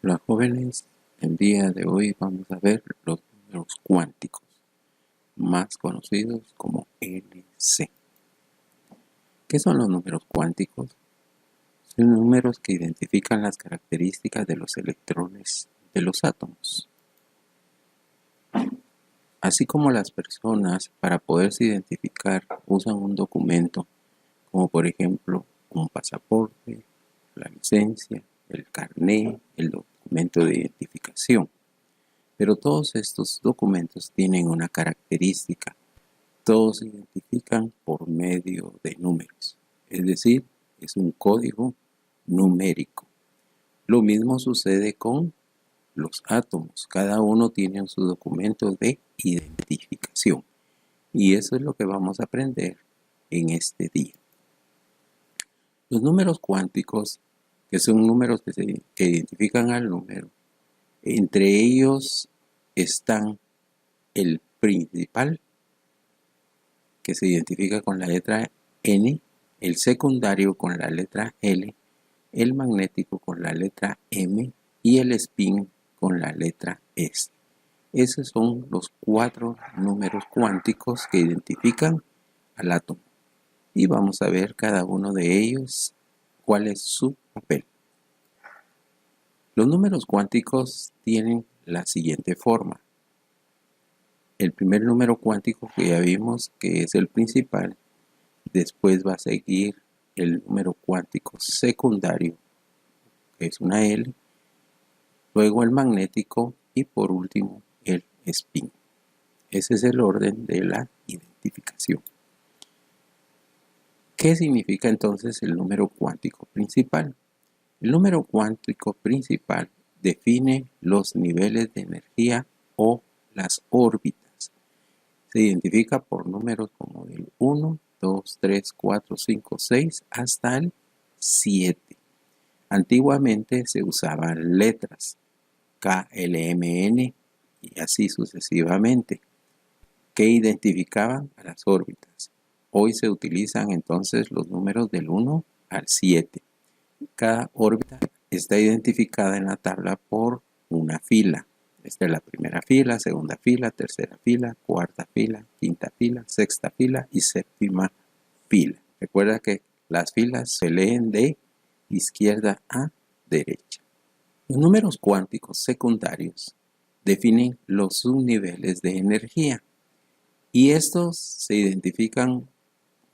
Hola jóvenes, el día de hoy vamos a ver los números cuánticos, más conocidos como LC. ¿Qué son los números cuánticos? Son números que identifican las características de los electrones de los átomos. Así como las personas, para poderse identificar, usan un documento, como por ejemplo un pasaporte, la licencia, el carné, el documento de identificación. Pero todos estos documentos tienen una característica. Todos se identifican por medio de números. Es decir, es un código numérico. Lo mismo sucede con los átomos. Cada uno tiene su documento de identificación. Y eso es lo que vamos a aprender en este día. Los números cuánticos, que son números que identifican al número, entre ellos están el principal, que se identifica con la letra N, el secundario con la letra L, el magnético con la letra M y el spin con la letra S. Esos son los 4 números cuánticos que identifican al átomo. Y vamos a ver cada uno de ellos cuál es su papel. Los números cuánticos tienen la siguiente forma. El primer número cuántico que ya vimos, que es el principal, después va a seguir el número cuántico secundario, que es una L, luego el magnético y por último el spin. Ese es el orden de la identificación. ¿Qué significa entonces el número cuántico principal? El número cuántico principal define los niveles de energía o las órbitas. Se identifica por números como el 1, 2, 3, 4, 5, 6 hasta el 7. Antiguamente se usaban letras K, L, M, N y así sucesivamente que identificaban a las órbitas. Hoy se utilizan entonces los números del 1 al 7. Cada órbita está identificada en la tabla por una fila. Esta es la primera fila, segunda fila, tercera fila, cuarta fila, quinta fila, sexta fila y séptima fila. Recuerda que las filas se leen de izquierda a derecha. Los números cuánticos secundarios definen los subniveles de energía y estos se identifican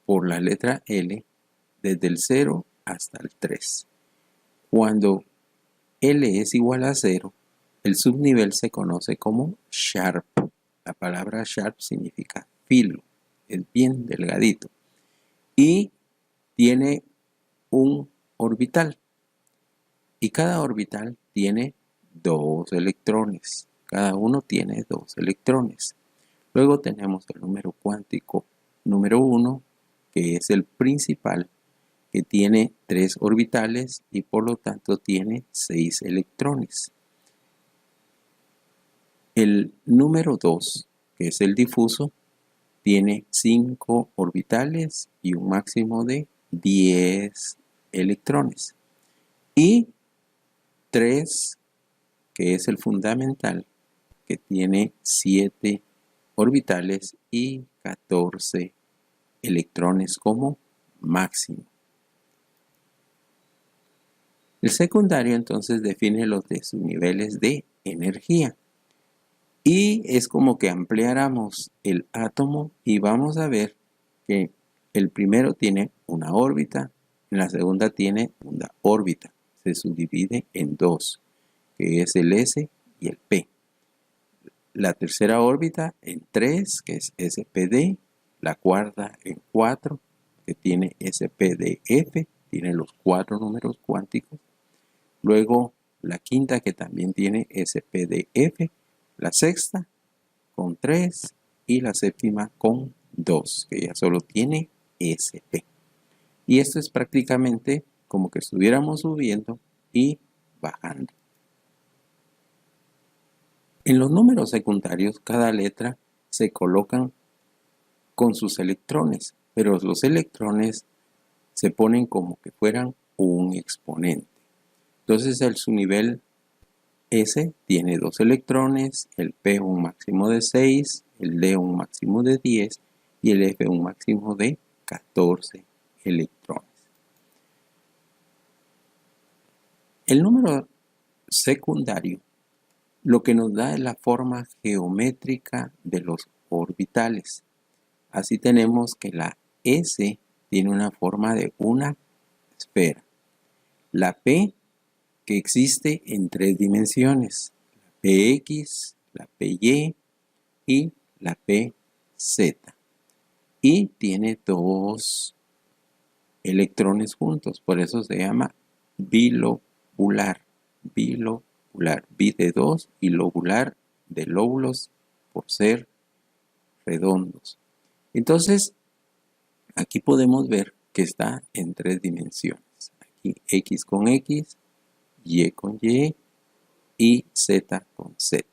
por la letra L desde el 0 hasta el 3. Cuando L es igual a 0, el subnivel se conoce como sharp. La palabra sharp significa filo, es bien delgadito. Y tiene un orbital. Y cada orbital tiene 2 electrones. Cada uno tiene 2 electrones. Luego tenemos el número cuántico número 1, que es el principal, que tiene 3 orbitales y por lo tanto tiene 6 electrones. El número 2, que es el difuso, tiene 5 orbitales y un máximo de 10 electrones. Y 3, que es el fundamental, que tiene 7 orbitales y 14 electrones como máximo. El secundario entonces define los de sus niveles de energía. Y es como que ampliáramos el átomo y vamos a ver que el primero tiene una órbita, la segunda tiene una órbita. Se subdivide en 2, que es el S y el P. La tercera órbita en 3, que es SPD. La cuarta en 4, que tiene SPDF, tiene los 4 números cuánticos. Luego la quinta, que también tiene SPDF. La sexta con 3 y la séptima con 2, que ya solo tiene SP. Y esto es prácticamente como que estuviéramos subiendo y bajando. En los números secundarios, cada letra se colocan con sus electrones, pero los electrones se ponen como que fueran un exponente. Entonces su nivel S tiene 2 electrones, el P un máximo de 6, el D un máximo de 10 y el F un máximo de 14 electrones. El número secundario lo que nos da es la forma geométrica de los orbitales. Así tenemos que la S tiene una forma de una esfera. La P que existe en 3 dimensiones, la PX, la PY y la PZ. Y tiene 2 electrones juntos, por eso se llama bilobular. Bilobular, bi de 2 y lobular de lóbulos por ser redondos. Entonces, aquí podemos ver que está en 3 dimensiones. Aquí X con X, Y con Y y Z con Z.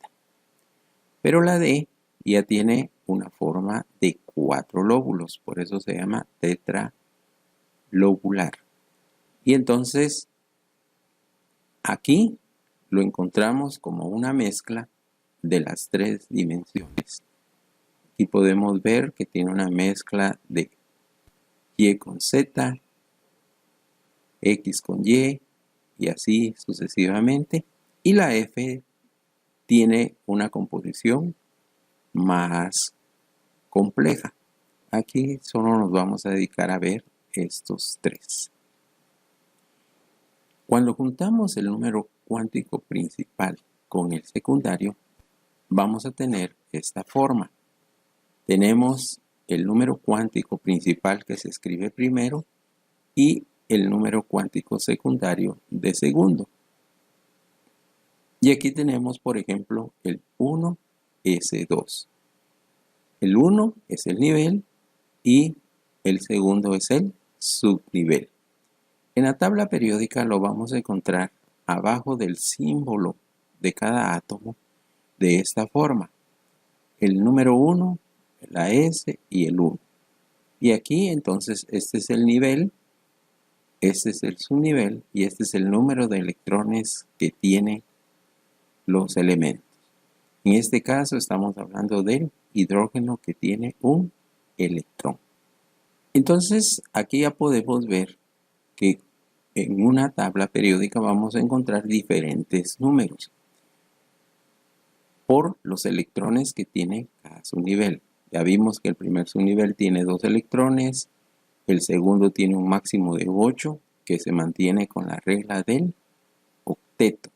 Pero la D ya tiene una forma de 4 lóbulos, por eso se llama tetralobular. Y entonces, aquí lo encontramos como una mezcla de las 3 dimensiones. Aquí podemos ver que tiene una mezcla de Y con Z, X con Y y así sucesivamente. Y la F tiene una composición más compleja. Aquí solo nos vamos a dedicar a ver estos 3. Cuando juntamos el número cuántico principal con el secundario, vamos a tener esta forma. Tenemos el número cuántico principal que se escribe primero y el número cuántico secundario de segundo. Y aquí tenemos, por ejemplo, el 1s2. El 1 es el nivel y el segundo es el subnivel. En la tabla periódica lo vamos a encontrar abajo del símbolo de cada átomo de esta forma. El número 1, la S y el 1. Y aquí entonces este es el nivel, este es el subnivel y este es el número de electrones que tiene los elementos. En este caso estamos hablando del hidrógeno que tiene un electrón. Entonces aquí ya podemos ver que en una tabla periódica vamos a encontrar diferentes números por los electrones que tiene cada subnivel. Ya vimos que el primer subnivel tiene 2 electrones, el segundo tiene un máximo de 8 que se mantiene con la regla del octeto.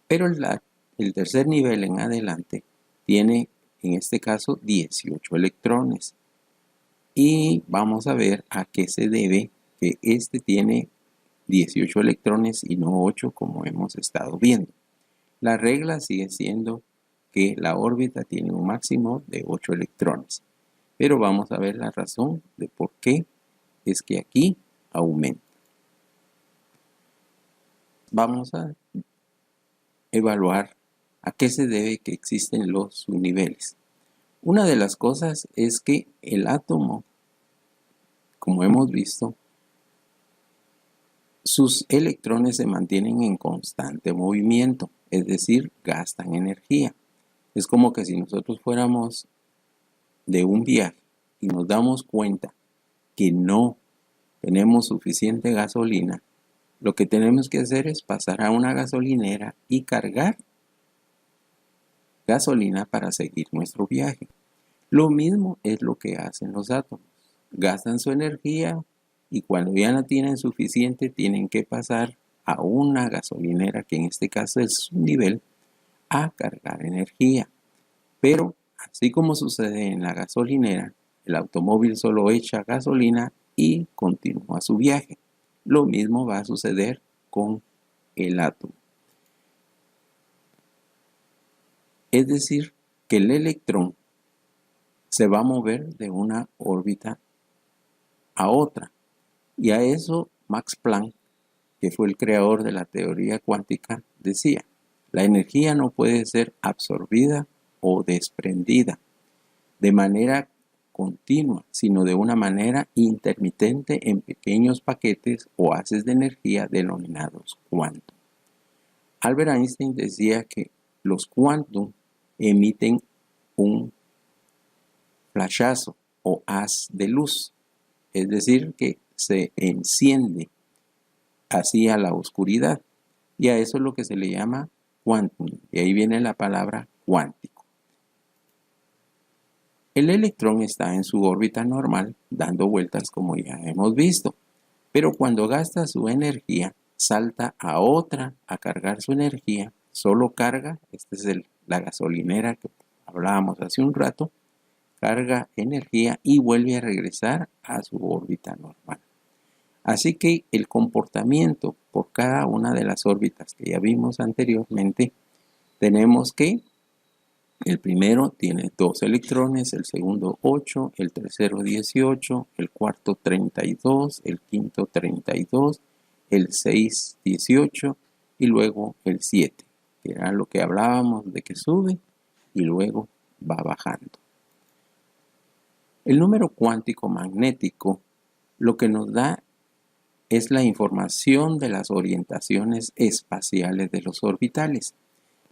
Pero el tercer nivel en adelante tiene en este caso 18 electrones. Y vamos a ver a qué se debe que este tiene 18 electrones y no 8 como hemos estado viendo. La regla sigue siendo que la órbita tiene un máximo de 8 electrones. Pero vamos a ver la razón de por qué es que aquí aumenta. Vamos a evaluar a qué se debe que existen los subniveles. Una de las cosas es que el átomo, como hemos visto, sus electrones se mantienen en constante movimiento, es decir, gastan energía. Es como que si nosotros fuéramos de un viaje y nos damos cuenta que no tenemos suficiente gasolina, lo que tenemos que hacer es pasar a una gasolinera y cargar gasolina para seguir nuestro viaje. Lo mismo es lo que hacen los átomos. Gastan su energía y cuando ya no tienen suficiente tienen que pasar a una gasolinera, que en este caso es su nivel, a cargar energía. Pero así como sucede en la gasolinera, el automóvil solo echa gasolina y continúa su viaje. Lo mismo va a suceder con el átomo. Es decir, que el electrón se va a mover de una órbita a otra. Y a eso Max Planck, que fue el creador de la teoría cuántica, decía: la energía no puede ser absorbida o desprendida de manera continua, sino de una manera intermitente en pequeños paquetes o haces de energía denominados cuantos. Albert Einstein decía que los quantum emiten un flashazo o haz de luz, es decir, que se enciende hacia la oscuridad, y a eso es lo que se le llama quantum, y ahí viene la palabra cuántico. El electrón está en su órbita normal, dando vueltas como ya hemos visto, pero cuando gasta su energía, salta a otra a cargar su energía, solo carga, esta es la gasolinera que hablábamos hace un rato, carga energía y vuelve a regresar a su órbita normal. Así que el comportamiento por cada una de las órbitas que ya vimos anteriormente, tenemos que el primero tiene 2 electrones, el segundo 8, el tercero 18, el cuarto 32, el quinto 32, el 6 18 y luego el 7, que era lo que hablábamos de que sube y luego va bajando. El número cuántico magnético lo que nos da es la información de las orientaciones espaciales de los orbitales.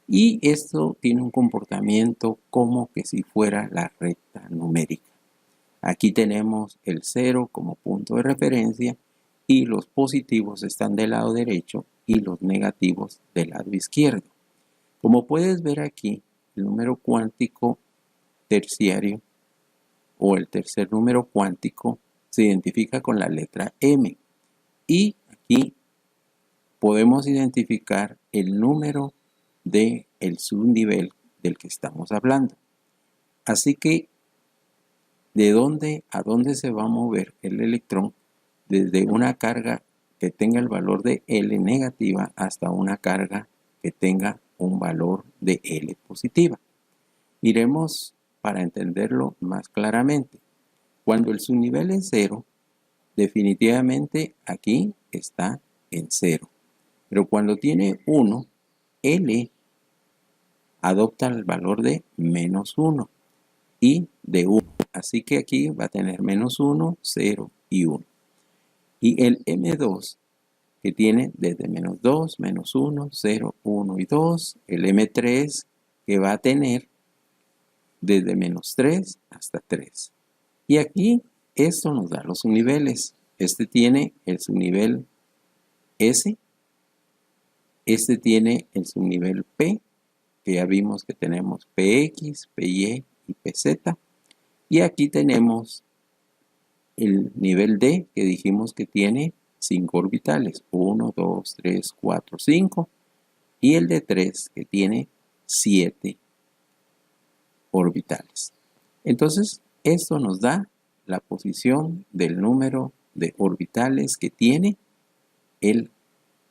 Y esto tiene un comportamiento como que si fuera la recta numérica. Aquí tenemos el 0 como punto de referencia y los positivos están del lado derecho y los negativos del lado izquierdo. Como puedes ver aquí, el número cuántico terciario o el tercer número cuántico se identifica con la letra M. Y aquí podemos identificar el número del subnivel del que estamos hablando. Así que, ¿de dónde a dónde se va a mover el electrón? Desde una carga que tenga el valor de L negativa hasta una carga que tenga un valor de L positiva. Miremos para entenderlo más claramente. Cuando el subnivel es 0, definitivamente aquí está en 0. Pero cuando tiene 1, L adopta el valor de menos 1 y de 1. Así que aquí va a tener menos 1, 0 y 1. Y el M2, que tiene desde menos 2, menos 1, 0, 1 y 2. El M3, que va a tener desde menos 3 hasta 3. Y aquí esto nos da los subniveles. Este tiene el subnivel S. Este tiene el subnivel P, que ya vimos que tenemos PX, PY y PZ. Y aquí tenemos el nivel D, que dijimos que tiene 5 orbitales. 1, 2, 3, 4, 5. Y el D3, que tiene 7 orbitales. Entonces, esto nos da la posición del número de orbitales que tiene el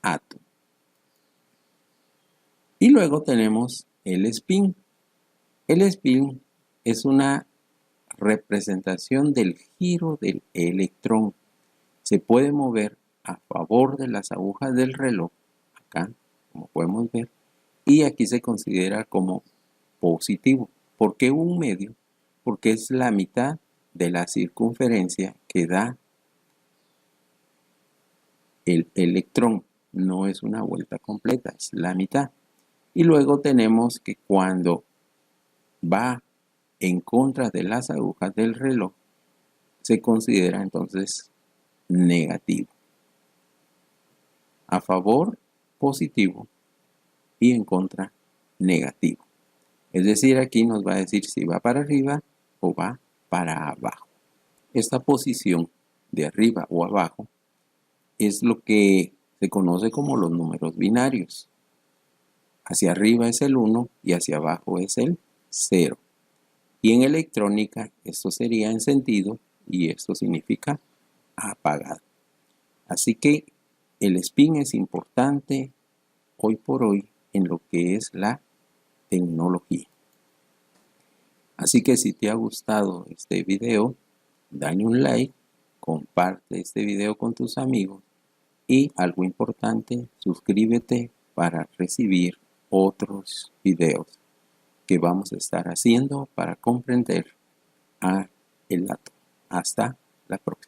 átomo. Y luego tenemos el spin. El spin es una representación del giro del electrón. Se puede mover a favor de las agujas del reloj, acá, como podemos ver, y aquí se considera como positivo. ¿Por qué un medio? Porque es la mitad de la circunferencia que da el electrón. No es una vuelta completa, es la mitad. Y luego tenemos que cuando va en contra de las agujas del reloj, se considera entonces negativo. A favor, positivo, y en contra, negativo. Es decir, aquí nos va a decir si va para arriba o va para abajo. Esta posición de arriba o abajo es lo que se conoce como los números binarios. Hacia arriba es el 1 y hacia abajo es el 0. Y en electrónica esto sería encendido y esto significa apagado. Así que el spin es importante hoy por hoy en lo que es la tecnología. Así que si te ha gustado este video, dale un like, comparte este video con tus amigos y algo importante, suscríbete para recibir otros videos que vamos a estar haciendo para comprender el átomo. Hasta la próxima.